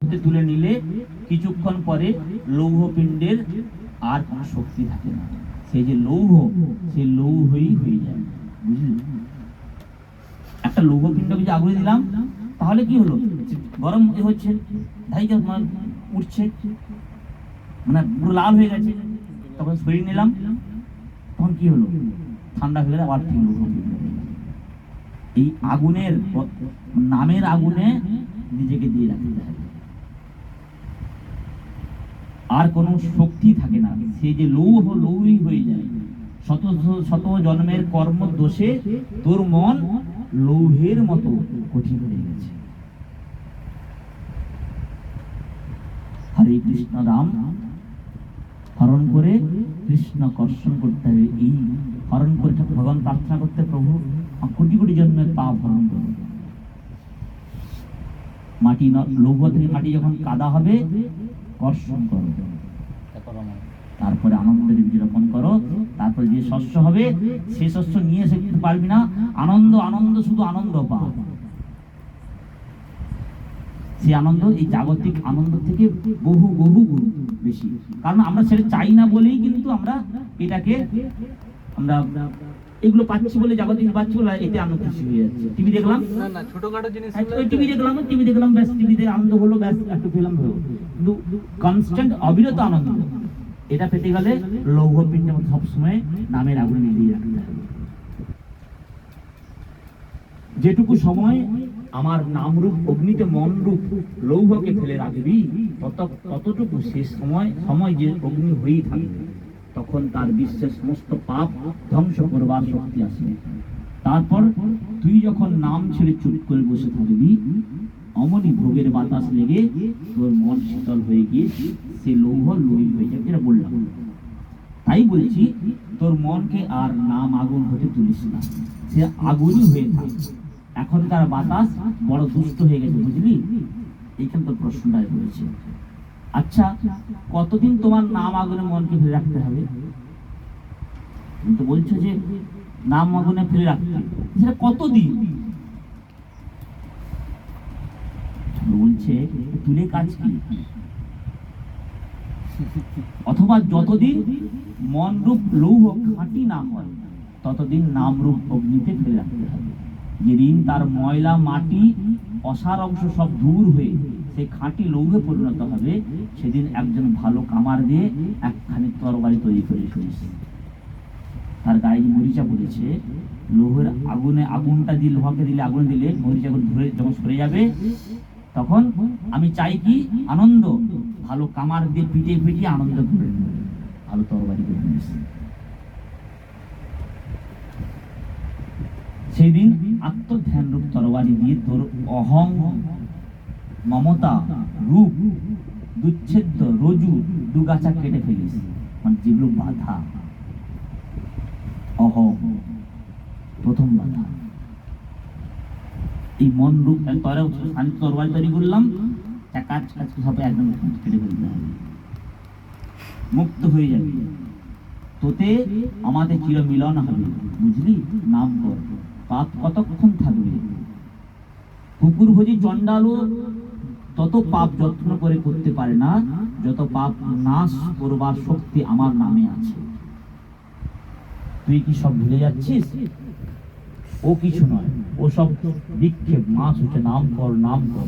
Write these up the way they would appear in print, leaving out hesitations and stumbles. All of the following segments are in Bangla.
তুলে নিলে কিছুক্ষণ পরে লৌহ পিণ্ডের আর কোনো শক্তি থাকে না। সেই যে লৌহ, সেই লৌহই হয়ে যায়, বুঝলি? একটা লৌহ পিণ্ডকে যে আগুনে দিলাম, তাহলে কি হলো? গরম হচ্ছে, ধাইকে উঠছে, মানে পুরো লাল হয়ে গেছে। তখন সরিয়ে নিলাম, তখন কি হলো? ঠান্ডা হয়ে গেলে আবার ঠিক লৌহ পিণ্ড হয়ে গেল। এই আগুনের, নামের আগুনে নিজেকে দিয়ে রাখতে হবে, আর কোনো শক্তি থাকে না। সে যে লৌহ, লৌহই হয়ে যায়। শত শত জন্মের কর্ম দোষে তোর মন লৌহের মতো কঠিন হয়ে গেছে। হরে কৃষ্ণ রাম হরণ করে কৃষ্ণ কর্ষণ করতে হবে। এই হরণ করে ভগবান প্রার্থনা করতে, প্রভু কোটি কোটি জন্মের পাপ হরণ করবে। মাটি, লৌহ থেকে মাটি যখন কাদা হবে, কর্ষণ করো, তারপরে আনন্দের বীজ রোপণ করো। তারপরে যে শস্য হবে, সে শস্য নিয়ে এসে পারবি না। আনন্দ, আনন্দ, শুধু আনন্দ পা। সেই আনন্দ এই জাগতিক আনন্দ থেকে বহু বহু গুণ বেশি। কারণ আমরা সেটা চাই না বলেই কিন্তু আমরা এটাকে, আমরা এগুলো পাচ্ছি বলে, জাগতিক পাচ্ছি বলে এতে আমরা খুশি হয়ে যাচ্ছি। টিভি দেখলাম, ছোটখাটো জিনিস, টিভি দেখলাম, ব্যাস টিভিতে আনন্দ হলো, ব্যাস একটু ফিল্ম হলো। কিন্তু কনস্ট্যান্ট অবিরত আনন্দ, এটা পেতে গেলে লৌহ পিণ্ডের মধ্যে সবসময় নামের আগুনে নিয়ে রাখতে হবে। যেটুকু সময় আমার নামরূপ অগ্নিতে মনরূপ লৌহকে ফেলে রাখবি, ততটুকু শেষ সময় যে অগ্নি হয়েই থাকবে, তখন তার বিশ্বের সমস্ত পাপ ধ্বংস করবার শক্তি আসবে। তারপর তুই যখন নাম ছেড়ে চুপ করে বসে থাকবি, অমনি ভোগের বাতাস লেগে তোর মন শীতল হয়ে গিয়ে সে লৌহ লৌহ হয়ে যাবে, যেটা বললাম। তাই বলছি, তোর মনকে আর নাম আগুন হতে তুলিস না, সে আগুনই হয়ে থাকে। এখনকার বাতাস বড় দুষ্ট হয়ে গেছে, বুঝলি? এইখানে তো প্রশ্নটাই রয়েছে। আচ্ছা, কতদিন তোমার নাম আগুনে মনকে ফেলে রাখতে হবে? তুমি তো বলছো যে নাম আগুনে ফেলে রাখতে, সেটা কতদিন? বলছে তুলে কাজ কি? অথবা যতদিন মনরূপ লৌহ খাঁটি না হয়, ততদিন নামরূপ অগ্নিতে ফেলে রাখতে হবে। যেদিন তার ময়লা, মাটি, অসার অংশ সব দূর হয়ে সে খাঁটি লৌহে পরিণত হবে, সেদিন একজন ভালো কামার দিয়ে একখানি তরবারি তৈরি করে ফেলেছে। তার গায়ে মরিচা পড়েছে, লৌহের আগুনে, আগুনটা দিয়ে, লোহাকে দিলে, আগুনে দিলে মরিচা ধরে যখন সরে যাবে, তখন আমি চাই কি? আনন্দ। ভালো কামার দিয়ে পিটিয়ে পিটিয়ে আনন্দ করে নেবে, ভালো তরবারি করে নিয়েছে। সেই দিন আত্মধ্যান রূপ তরবারি দিয়ে তোর অহং, মমতা, রূপ, দুচ্ছেদ্য, রজু, দুগাছা কেটে ফেলিস। মানে যেগুলো বাধা, অহং প্রথম বাধা। এই মন রূপ তরবারি তৈরি করলাম, কাজ কাজ সব একদম কেটে ফেলতে হবে, মুক্ত হয়ে যাবে। তোতে আমাদের চির মিলন হবে, বুঝলি? নাম কর, পাপ কতক্ষণ থাকবে? কুকুর ভোজি চণ্ডালও তত পাপ যত্ন করে করতে পারে না, যত পাপ নাশ করবার শক্তি আমার নামে আছে। তুই কি সব ভুলে যাচ্ছিস? ও কিছু নয়, ও সব বিক্ষেপ, মাছ হচ্ছে নাম কর, নাম কর।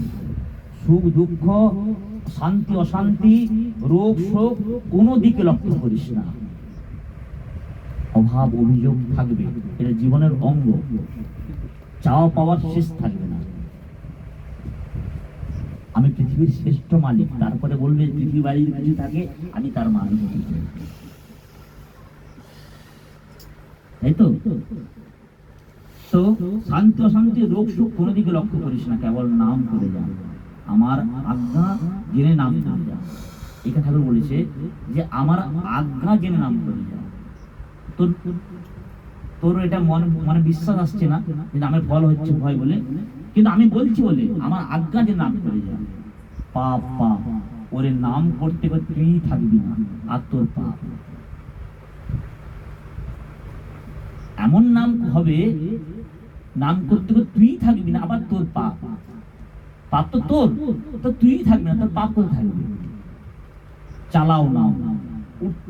সুখ দুঃখ, শান্তি অশান্তি, রোগ শোক, কোনো দিকে লক্ষ্য করিস না। অভাব অভিযোগ থাকবে, এটা জীবনের অঙ্গ। চাওয়া পাওয়ার শেষ থাকবে না। আমি পৃথিবীর শ্রেষ্ঠ মালিক, তারপরে বলবে পৃথিবী বাড়ির কিছু থাকে, আমি তার মালিক। তাই তো? তো শান্তি অশান্তি, রোগ সুখ কোনো দিকে লক্ষ্য করিস না, কেবল নাম করে যা, আমার আজ্ঞা জেনে নাম করে যা। এখানে ঠাকুর বলেছে যে আমার আজ্ঞা জেনে নাম করে যা। তোর এটা মনে বিশ্বাস আসছে না যে নামের ফল হচ্ছে ভয় বলে, কিন্তু আমি বলছি বলে আমার আজ্ঞা যে নাম করে যা। পাপ পাপ, ওরে নাম করতে করতে তুই থাকবি না, আর তোর পাপ। এমন নাম হবে, নাম করতে করতে তুই থাকবি না, আবার তোর পাপ। পাপ তো তোর, তো তুই থাকবি না, তোর পাপ কোথায় থাকবে? চালাও না উঠতে